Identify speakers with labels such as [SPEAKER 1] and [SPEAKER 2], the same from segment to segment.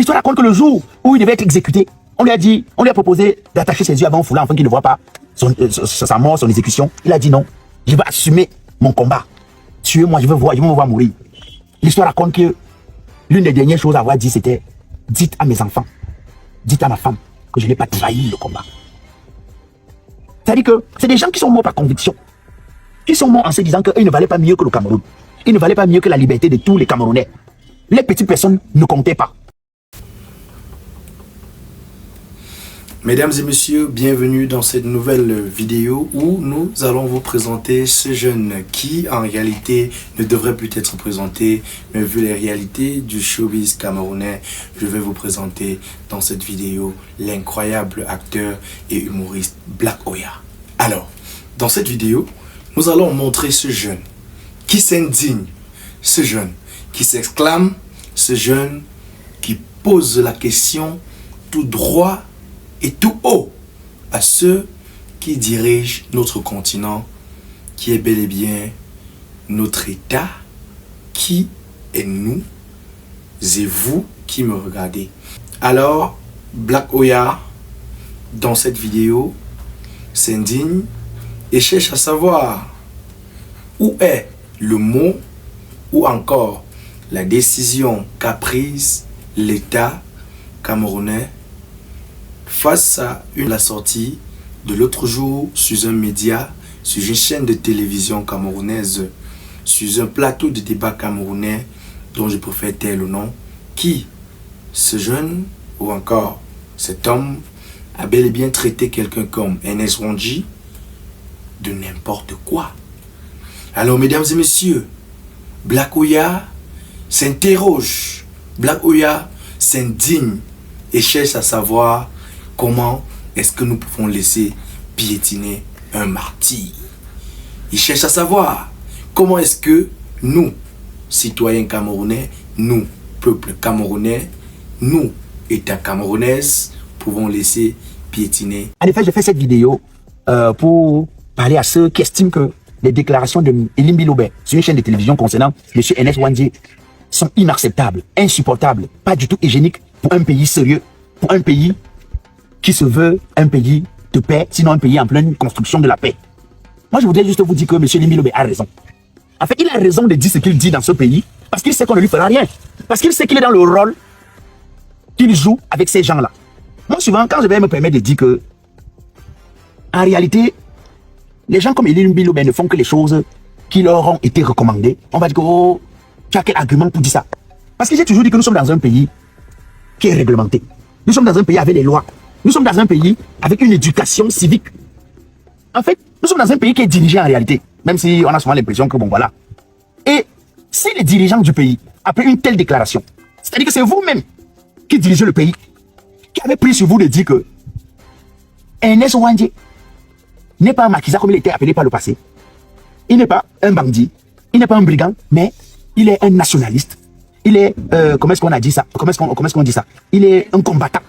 [SPEAKER 1] L'histoire raconte que le jour où il devait être exécuté, on lui a proposé d'attacher ses yeux avant un foulard afin qu'il ne voit pas sa mort, son exécution. Il a dit non, je vais assumer mon combat. Tuez-moi, je veux me voir mourir. L'histoire raconte que l'une des dernières choses à avoir dit, c'était dites à mes enfants, dites à ma femme que je n'ai pas trahi le combat. C'est-à-dire que c'est des gens qui sont morts par conviction. Qui sont morts en se disant qu'ils ne valaient pas mieux que le Cameroun. Ils ne valaient pas mieux que la liberté de tous les Camerounais. Les petites personnes ne comptaient pas.
[SPEAKER 2] Mesdames et messieurs, bienvenue dans cette nouvelle vidéo où nous allons vous présenter ce jeune qui en réalité ne devrait plus être présenté, mais vu les réalités du showbiz camerounais, je vais vous présenter dans cette vidéo l'incroyable acteur et humoriste Black Oya. Alors, dans cette vidéo, nous allons montrer ce jeune qui s'indigne, ce jeune qui s'exclame, ce jeune qui pose la question tout droit et tout haut à ceux qui dirigent notre continent, qui est bel et bien notre État, qui est nous et vous qui me regardez. Alors, Black Oya, dans cette vidéo, s'indigne et cherche à savoir où est le mot ou encore la décision qu'a prise l'État camerounais face à la sortie de l'autre jour sur un média, sur une chaîne de télévision camerounaise, sur un plateau de débat camerounais dont je préfère taire le nom, qui, ce jeune ou encore cet homme, a bel et bien traité quelqu'un comme Ernest Wandji de n'importe quoi. Alors mesdames et messieurs, Black Oya s'interroge, Black Oya s'indigne et cherche à savoir comment est-ce que nous pouvons laisser piétiner un martyr. Il cherche à savoir comment est-ce que nous, citoyens camerounais, nous, peuple camerounais, nous, État camerounaise, pouvons laisser piétiner.
[SPEAKER 1] En effet, j'ai fait cette vidéo pour parler à ceux qui estiment que les déclarations de Elimbi Lobé sur une chaîne de télévision concernant M. Ernest Wandji sont inacceptables, insupportables, pas du tout hygiéniques pour un pays sérieux, pour un pays qui se veut un pays de paix, sinon un pays en pleine construction de la paix. Moi, je voudrais juste vous dire que M. Elimbi Lobé a raison. En fait, il a raison de dire ce qu'il dit dans ce pays, parce qu'il sait qu'on ne lui fera rien. Parce qu'il sait qu'il est dans le rôle qu'il joue avec ces gens-là. Moi, souvent, quand je vais me permettre de dire que, en réalité, les gens comme Elimbi Lobé ne font que les choses qui leur ont été recommandées, on va dire que, oh, tu as quel argument pour dire ça? Parce que j'ai toujours dit que nous sommes dans un pays qui est réglementé. Nous sommes dans un pays avec les lois. Nous sommes dans un pays avec une éducation civique. En fait, nous sommes dans un pays qui est dirigé en réalité, même si on a souvent l'impression que bon voilà. Et si les dirigeants du pays, après une telle déclaration, c'est-à-dire que c'est vous-même qui dirigez le pays, qui avez pris sur vous de dire que Ernest Wandji n'est pas un maquisa comme il était appelé par le passé. Il n'est pas un bandit, il n'est pas un brigand, mais il est un nationaliste. Il est, comment est-ce qu'on a dit ça? Comment est-ce qu'on dit ça? Il est un combattant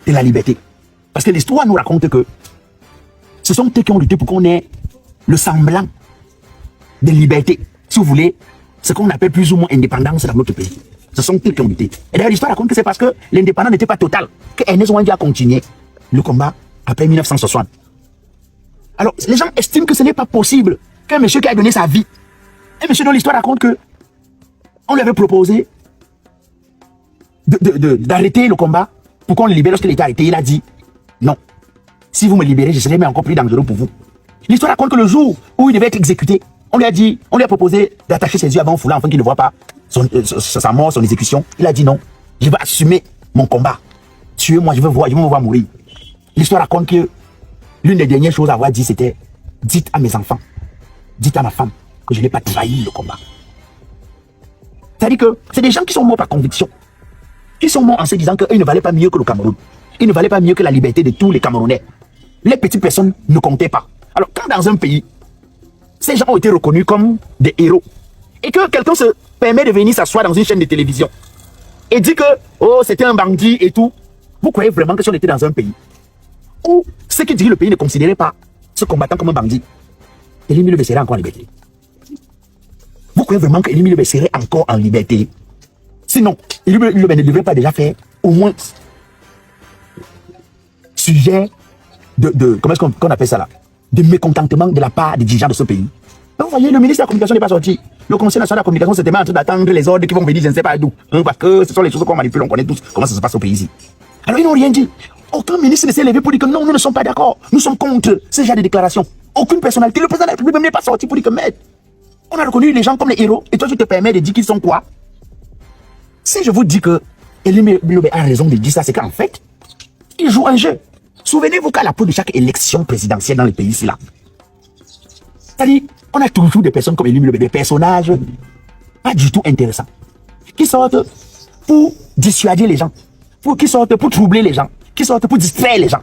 [SPEAKER 1] de la liberté. Parce que l'histoire nous raconte que ce sont eux qui ont lutté pour qu'on ait le semblant de liberté. Si vous voulez, ce qu'on appelle plus ou moins indépendance dans notre pays. Ce sont eux qui ont lutté. Et d'ailleurs, l'histoire raconte que c'est parce que l'indépendance n'était pas totale que Ernest Wandji a continué le combat après 1960. Alors, les gens estiment que ce n'est pas possible qu'un monsieur qui a donné sa vie, un monsieur dont l'histoire raconte que on lui avait proposé d'arrêter le combat pour qu'on le libère. Lorsqu'il était arrêté, il a dit non. Si vous me libérez, je serai même encore plus dangereux pour vous. L'histoire raconte que le jour où il devait être exécuté, on lui a proposé d'attacher ses yeux avant un foulard afin qu'il ne voit pas sa mort, son exécution. Il a dit non, je vais assumer mon combat. Tuez-moi, je veux me voir mourir. L'histoire raconte que l'une des dernières choses à avoir dit, c'était dites à mes enfants, dites à ma femme que je n'ai pas trahi le combat. C'est-à-dire que c'est des gens qui sont morts par conviction. Qui sont morts en se disant qu'ils ne valaient pas mieux que le Cameroun. Ils ne valaient pas mieux que la liberté de tous les Camerounais. Les petites personnes ne comptaient pas. Alors, quand dans un pays, ces gens ont été reconnus comme des héros, et que quelqu'un se permet de venir s'asseoir dans une chaîne de télévision et dit que, oh, c'était un bandit et tout, vous croyez vraiment que si on était dans un pays où ceux qui dirigent le pays ne considéraient pas ce combattant comme un bandit, Elimbi Lobé serait encore en liberté? Vous croyez vraiment que Elimbi Lobé serait encore en liberté Sinon, Elie Lobé ne devrait pas déjà faire au moins sujet comment est-ce qu'on appelle ça là, de mécontentement de la part des dirigeants de ce pays. Vous voyez, le ministre de la Communication n'est pas sorti. Le Conseil national de la Communication s'était en train d'attendre les ordres qui vont venir, je ne sais pas d'où. Parce que ce sont les choses qu'on manipule, on connaît tous comment ça se passe au pays ici. Alors ils n'ont rien dit. Aucun ministre ne s'est levé pour dire que non, nous ne sommes pas d'accord. Nous sommes contre ce genre de déclarations. Aucune personnalité. Le président de la République même n'est pas sorti pour dire que merde. On a reconnu les gens comme les héros. Et toi, tu te permets de dire qu'ils sont quoi? Si je vous dis que Elie Lobé a raison de dire ça, c'est qu'en fait, il joue un jeu. Souvenez-vous qu'à la peau de chaque élection présidentielle dans le pays ici là. C'est-à-dire, on a toujours des personnes comme Elie Lobé, des personnages pas du tout intéressants, qui sortent pour dissuader les gens, qui sortent pour troubler les gens, qui sortent pour distraire les gens,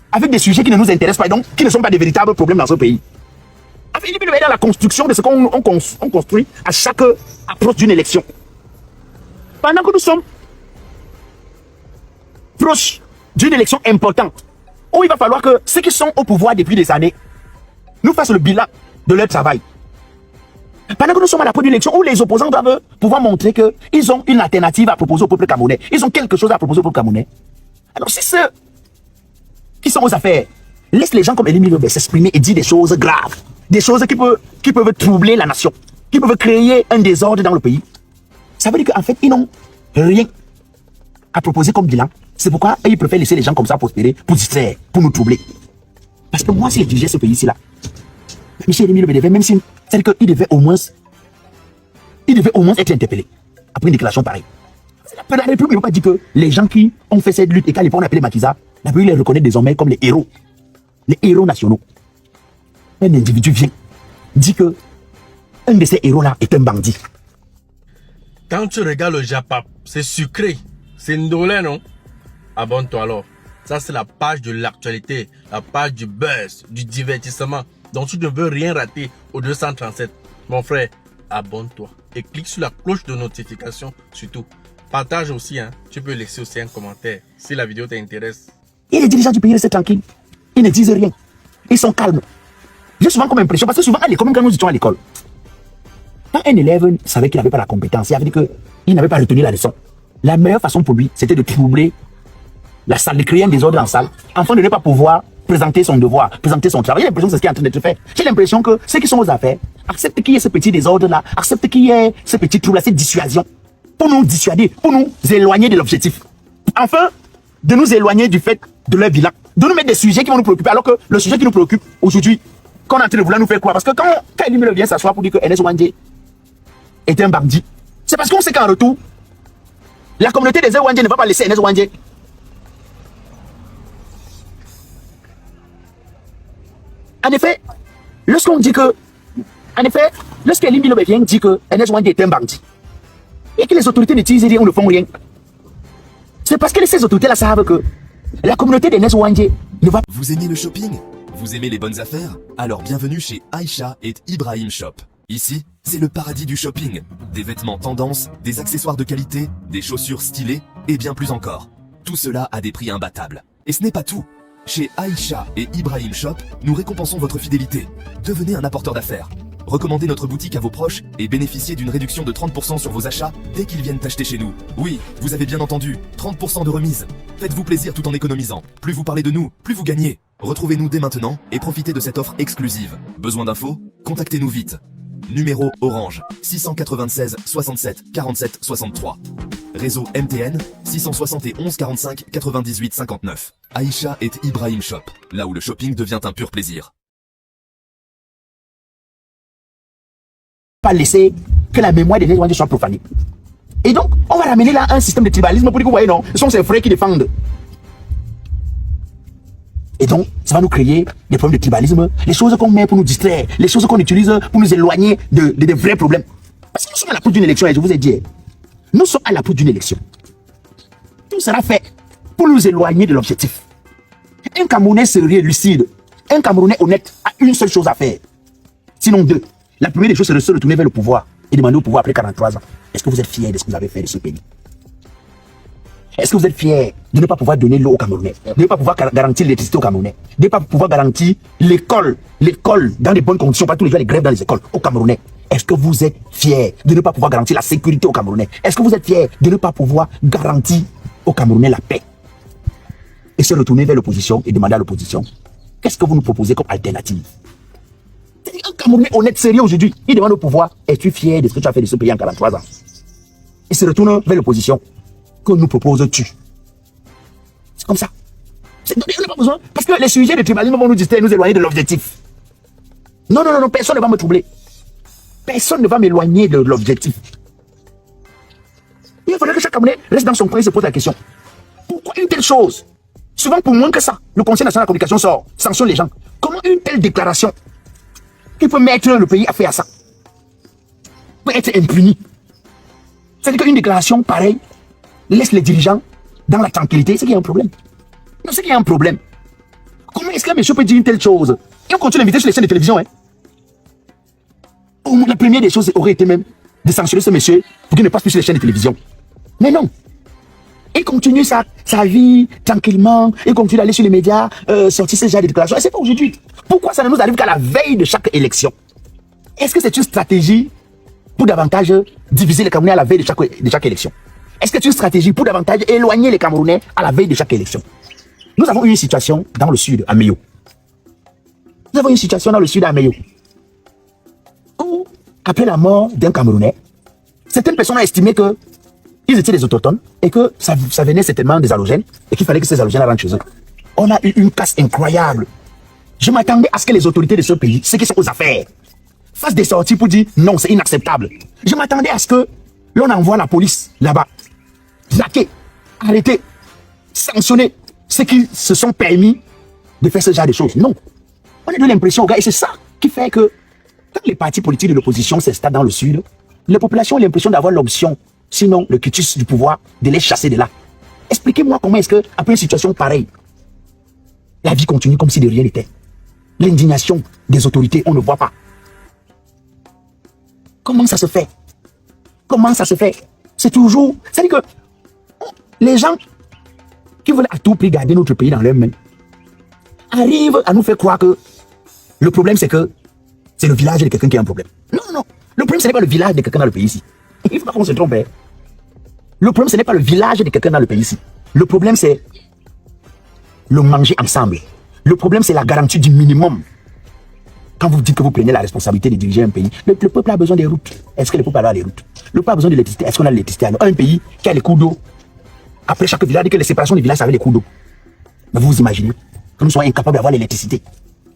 [SPEAKER 1] avec des sujets qui ne nous intéressent pas, donc qui ne sont pas des véritables problèmes dans ce pays. Avec Elie Lobé dans la construction de ce qu'on construit à chaque approche d'une élection. Pendant que nous sommes proches d'une élection importante, où il va falloir que ceux qui sont au pouvoir depuis des années nous fassent le bilan de leur travail. Pendant que nous sommes à la première élection où les opposants doivent pouvoir montrer qu'ils ont une alternative à proposer au peuple camerounais. Ils ont quelque chose à proposer au peuple camerounais. Alors si ceux qui sont aux affaires laissent les gens comme Elie Lobé s'exprimer et dire des choses graves, des choses qui peuvent troubler la nation, qui peuvent créer un désordre dans le pays, ça veut dire qu'en fait, ils n'ont rien à proposer comme bilan. C'est pourquoi ils préfèrent laisser les gens comme ça prospérer, pour distraire, pour nous troubler. Parce que moi, si je dirigeais ce pays-ci là, M. Elie Lobé devait, même si, c'est-à-dire qu'il devait au moins être interpellé après une déclaration pareille. La République ne veut pas dire que les gens qui ont fait cette lutte et qu'à l'époque on appelait Makiza, la République les reconnaît désormais comme les héros nationaux. Un individu vient, dit que un de ces héros-là est un bandit.
[SPEAKER 3] Quand tu regardes le Japap, c'est sucré, c'est ndolé, non? Abonne-toi alors. Ça, c'est la page de l'actualité, la page du buzz, du divertissement. Donc, tu ne veux rien rater au 237. Mon frère, abonne-toi et clique sur la cloche de notification surtout. Partage aussi, hein. Tu peux laisser aussi un commentaire si la vidéo t'intéresse.
[SPEAKER 1] Et les dirigeants du pays restent tranquilles. Ils ne disent rien. Ils sont calmes. J'ai souvent comme impression, parce que souvent à l'école, même quand nous étions à l'école, quand un élève savait qu'il n'avait pas la compétence, il avait dit qu'il n'avait pas retenu la leçon. La meilleure façon pour lui, c'était de troubler la salle, de créer un désordre en salle, afin de ne pas pouvoir présenter son devoir, présenter son travail. J'ai l'impression que c'est ce qui est en train d'être fait. J'ai l'impression que ceux qui sont aux affaires acceptent qu'il y ait ce petit désordre-là, acceptent qu'il y ait ce petit trouble-là, cette dissuasion, pour nous dissuader, pour nous éloigner de l'objectif. Enfin, de nous éloigner du fait de leur bilan, de nous mettre des sujets qui vont nous préoccuper, alors que le sujet qui nous préoccupe aujourd'hui, qu'on est en train de vouloir nous faire croire, parce que quand Elie Lobé vient s'asseoir pour dire que Ernest Ouandjé est un bandit, c'est parce qu'on sait qu'en retour, la communauté des Ouandjé ne va pas laisser Ernest Ouandjé. En effet, lorsqu'on dit que, lorsqu'Elie Lobé vient dire que Ernest Ouandjé est un bandit, et que les autorités ne disent rien ou ne font rien, c'est parce que ces autorités-là savent que la communauté d'Ernest Ouandjé ne va pas.
[SPEAKER 4] Vous aimez le shopping? Vous aimez les bonnes affaires? Alors bienvenue chez Aïcha et Ibrahim Shop. Ici, c'est le paradis du shopping. Des vêtements tendance, des accessoires de qualité, des chaussures stylées et bien plus encore. Tout cela à des prix imbattables. Et ce n'est pas tout. Chez Aïcha et Ibrahim Shop, nous récompensons votre fidélité. Devenez un apporteur d'affaires. Recommandez notre boutique à vos proches et bénéficiez d'une réduction de 30% sur vos achats dès qu'ils viennent acheter chez nous. Oui, vous avez bien entendu, 30% de remise. Faites-vous plaisir tout en économisant. Plus vous parlez de nous, plus vous gagnez. Retrouvez-nous dès maintenant et profitez de cette offre exclusive. Besoin d'infos? Contactez-nous vite. Numéro Orange 696 67 47 63. Réseau MTN 671 45 98 59. Aïcha et Ibrahim Shop, là où le shopping devient un pur plaisir.
[SPEAKER 1] Pas laisser que la mémoire des Ouandjé soit profanée. Et donc, on va ramener là un système de tribalisme pour dire que vous voyez, non, ce sont ces frères qui défendent. Et donc, ça va nous créer des problèmes de tribalisme, les choses qu'on met pour nous distraire, les choses qu'on utilise pour nous éloigner de vrais problèmes. Parce que nous sommes à l'approche d'une élection, et je vous ai dit, nous sommes à l'approche d'une élection. Tout sera fait pour nous éloigner de l'objectif. Un Camerounais sérieux, lucide, un Camerounais honnête a une seule chose à faire. Sinon deux. La première des choses, c'est de se retourner vers le pouvoir et demander au pouvoir après 43 ans. Est-ce que vous êtes fiers de ce que vous avez fait de ce pays? Est-ce que vous êtes fiers de ne pas pouvoir donner l'eau aux Camerounais, de ne pas pouvoir garantir l'électricité aux Camerounais, de ne pas pouvoir garantir l'école dans les bonnes conditions, pas tous les jours les grèves dans les écoles aux Camerounais? Est-ce que vous êtes fiers de ne pas pouvoir garantir la sécurité aux Camerounais? Est-ce que vous êtes fiers de ne pas pouvoir garantir aux Camerounais la paix? Et se retourner vers l'opposition et demander à l'opposition, qu'est-ce que vous nous proposez comme alternative? Un Camerounais honnête, sérieux aujourd'hui, il demande au pouvoir, es-tu fier de ce que tu as fait de ce pays en 43 ans? Il se retourne vers l'opposition. Que nous proposes-tu? C'est comme ça. On n'a pas besoin. Parce que les sujets de tribalisme vont nous distraire, nous éloigner de l'objectif. Non, personne ne va me troubler. Personne ne va m'éloigner de l'objectif. Il faudrait que chaque Camerounais reste dans son coin et se pose la question. Pourquoi une telle chose? Souvent, pour moins que ça, le Conseil national de la communication sort, sanctionne les gens. Comment une telle déclaration qui peut mettre le pays à faire ça peut être impunie? C'est-à-dire qu'une déclaration pareille laisse les dirigeants dans la tranquillité. C'est qu'il y a un problème. Non, c'est qu'il y a un problème. Comment est-ce que là, monsieur peut dire une telle chose? Et on continue d'inviter sur les chaînes de télévision. La première des choses aurait été même de sanctionner ce monsieur pour qu'il ne passe plus sur les chaînes de télévision. Mais non. Il continue sa vie tranquillement. Il continue d'aller sur les médias, sortir ce genre de déclarations. Et c'est pas aujourd'hui. Pourquoi ça ne nous arrive qu'à la veille de chaque élection? Est-ce que c'est une stratégie pour davantage diviser les Camerounais à la veille de chaque élection? Est-ce que c'est une stratégie pour davantage éloigner les Camerounais à la veille de chaque élection? Nous avons eu une situation dans le sud, à Meyo. Nous avons une situation dans le sud, à Meyo, où, après la mort d'un Camerounais, certaines personnes ont estimé que ils étaient des autochtones et que ça venait certainement des halogènes et qu'il fallait que ces halogènes rentrent chez eux. On a eu une casse incroyable. Je m'attendais à ce que les autorités de ce pays, ceux qui sont aux affaires, fassent des sorties pour dire non, c'est inacceptable. Je m'attendais à ce que l'on envoie la police là-bas, plaquer, arrêter, sanctionner ceux qui se sont permis de faire ce genre de choses. Non. On a donné l'impression aux gars, et c'est ça qui fait que quand les partis politiques de l'opposition s'installent dans le sud, la population a l'impression d'avoir l'option, sinon le quitus du pouvoir, de les chasser de là. Expliquez-moi comment est-ce que, après une situation pareille, la vie continue comme si de rien n'était. L'indignation des autorités, on ne voit pas. Comment ça se fait? Comment ça se fait? C'est toujours... C'est-à-dire que les gens qui veulent à tout prix garder notre pays dans leurs mains arrivent à nous faire croire que le problème, c'est que c'est le village de quelqu'un qui a un problème. Non. Le problème, ce n'est pas le village de quelqu'un dans le pays ici. Il ne faut pas qu'on se trompe. Le problème, ce n'est pas le village de quelqu'un dans le pays ici. Le problème, c'est le manger ensemble. Le problème, c'est la garantie du minimum. Quand vous dites que vous prenez la responsabilité de diriger un pays, le peuple a besoin des routes. Est-ce que le peuple a des routes? Le peuple a besoin de l'électricité. Est-ce qu'on a de l'électricité? Un pays qui a les coups d'eau, après chaque village, que les séparations des villages avaient les coups d'eau. Mais vous vous imaginez que nous soyons incapables d'avoir l'électricité?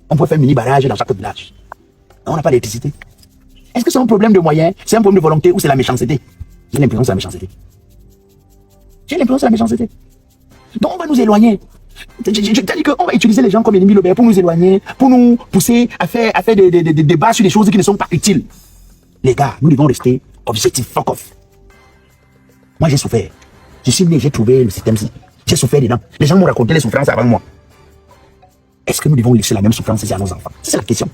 [SPEAKER 1] On pourrait faire un mini-barrage dans chaque village. On n'a pas d'électricité. Est-ce que c'est un problème de moyens? C'est un problème de volonté ou c'est la méchanceté? J'ai l'impression que c'est la méchanceté. Donc on va nous éloigner. C'est-à-dire qu'on va utiliser les gens comme Elimbi Lobert pour nous éloigner, pour nous pousser à faire des débats sur des choses qui ne sont pas utiles. Les gars, nous devons rester objectifs, fuck off. Moi j'ai souffert. Je suis né, j'ai trouvé le système-ci. J'ai souffert dedans. Les gens m'ont raconté les souffrances avant moi. Est-ce que nous devons laisser la même souffrance à nos enfants? C'est la question.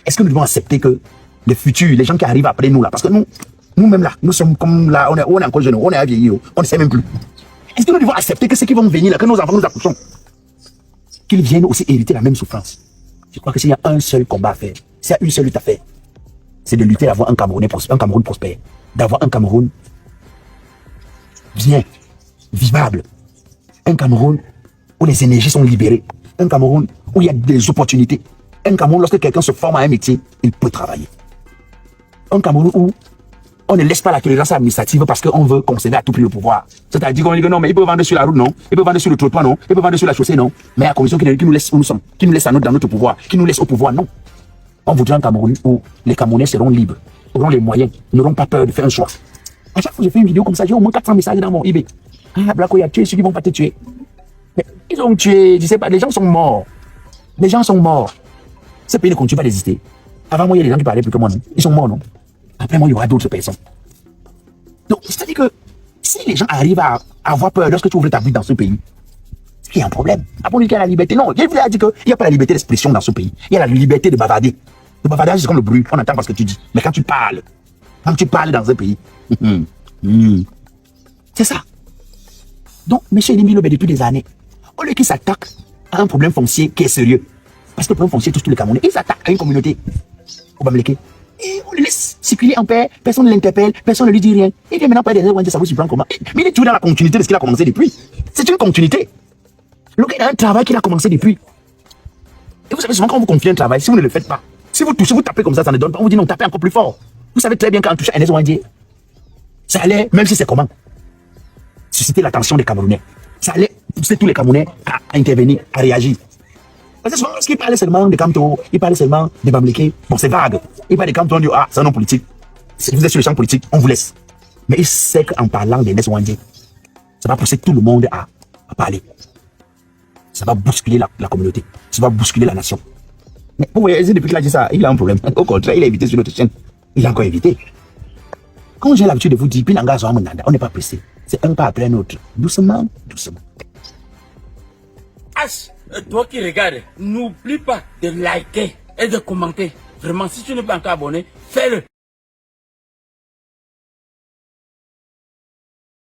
[SPEAKER 1] Est-ce que nous devons accepter que les futurs, les gens qui arrivent après nous là, parce que nous-mêmes là, nous sommes comme là, on est encore jeunes, on est à vieillir, on ne sait même plus. Est-ce que nous devons accepter que ceux qui vont venir là, que nos enfants nous accouchons, qu'ils viennent aussi hériter la même souffrance? Je crois que s'il y a un seul combat à faire, s'il y a une seule lutte à faire, c'est de lutter d'avoir un Cameroun prospère, d'avoir un Cameroun bien, vivable, un Cameroun où les énergies sont libérées, un Cameroun où il y a des opportunités, un Cameroun lorsque quelqu'un se forme à un métier, il peut travailler. Un Cameroun où on ne laisse pas la tolérance administrative parce qu'on veut conserver à tout prix le pouvoir. C'est-à-dire qu'on dit que non, mais il peut vendre sur la route, non. Il peut vendre sur le trottoir, non. Il peut vendre sur la chaussée, non. Mais à condition qu'il nous laisse où nous sommes, qu'il nous laisse dans notre pouvoir, qu'il nous laisse au pouvoir, non. On voudrait un Cameroun où les Camerounais seront libres, auront les moyens, n'auront pas peur de faire un choix. À chaque fois que je fais une vidéo comme ça, j'ai au moins 400 messages dans mon eBay. Ah, Blacko, il a tué ceux qui vont pas te tuer. Mais ils ont tué, je sais pas, les gens sont morts. Les gens sont morts. Ce pays ne continue pas d'exister. Avant moi, il y a des gens qui parlaient plus que moi, non. Ils sont morts, non. Après moi, il y aura d'autres personnes. Donc, c'est-à-dire que si les gens arrivent à avoir peur lorsque tu ouvres ta bouche dans ce pays, il y a un problème. Après, on dit qu'il y a la liberté. Non, il voulait dire qu'il n'y a pas la liberté d'expression dans ce pays. Il y a la liberté de bavarder. Le bavardage, c'est comme le bruit. On entend parce que tu dis. Mais quand tu parles dans un pays, c'est ça. Donc, M. Elimbi Lobe, depuis des années, au lieu qu'il s'attaque à un problème foncier qui est sérieux, parce que le problème foncier touche tous les Camerounais, il s'attaque à une communauté au Bamileke. Et on le laisse circuler en paix, personne ne l'interpelle, personne ne lui dit rien. Il vient maintenant parler des ONG, ça vous surprend comment. Mais il est toujours dans la continuité de ce qu'il a commencé depuis. C'est une continuité. Le gars a un travail qu'il a commencé depuis. Et vous savez souvent quand vous confiez un travail, si vous ne le faites pas, si vous touchez, vous tapez comme ça ne donne pas, on vous dit non, tapez encore plus fort. Vous savez très bien quand on touche à NS Wandier, ça allait, même si c'est comment, susciter l'attention des Camerounais. Ça allait pousser tous les Camerounais à intervenir, à réagir. Parce que souvent, lorsqu'il parlait seulement de Kamto, il parlait seulement de Bamileke, bon, c'est vague. Il parle de Kamto, on dit, ah, c'est un homme politique. Si vous êtes sur le champ politique, on vous laisse. Mais il sait qu'en parlant de NS Wandier, ça va pousser tout le monde à parler. Ça va bousculer la communauté. Ça va bousculer la nation. Mais vous voyez, depuis qu'il a dit ça, il a un problème. Au contraire, il a évité sur notre chaîne. Il a encore évité. Quand j'ai l'habitude de vous dire, on n'est pas pressé. C'est un pas après l'autre. Doucement, doucement.
[SPEAKER 5] H, toi qui regardes, n'oublie pas de liker et de commenter. Vraiment, si tu n'es pas encore abonné, fais-le.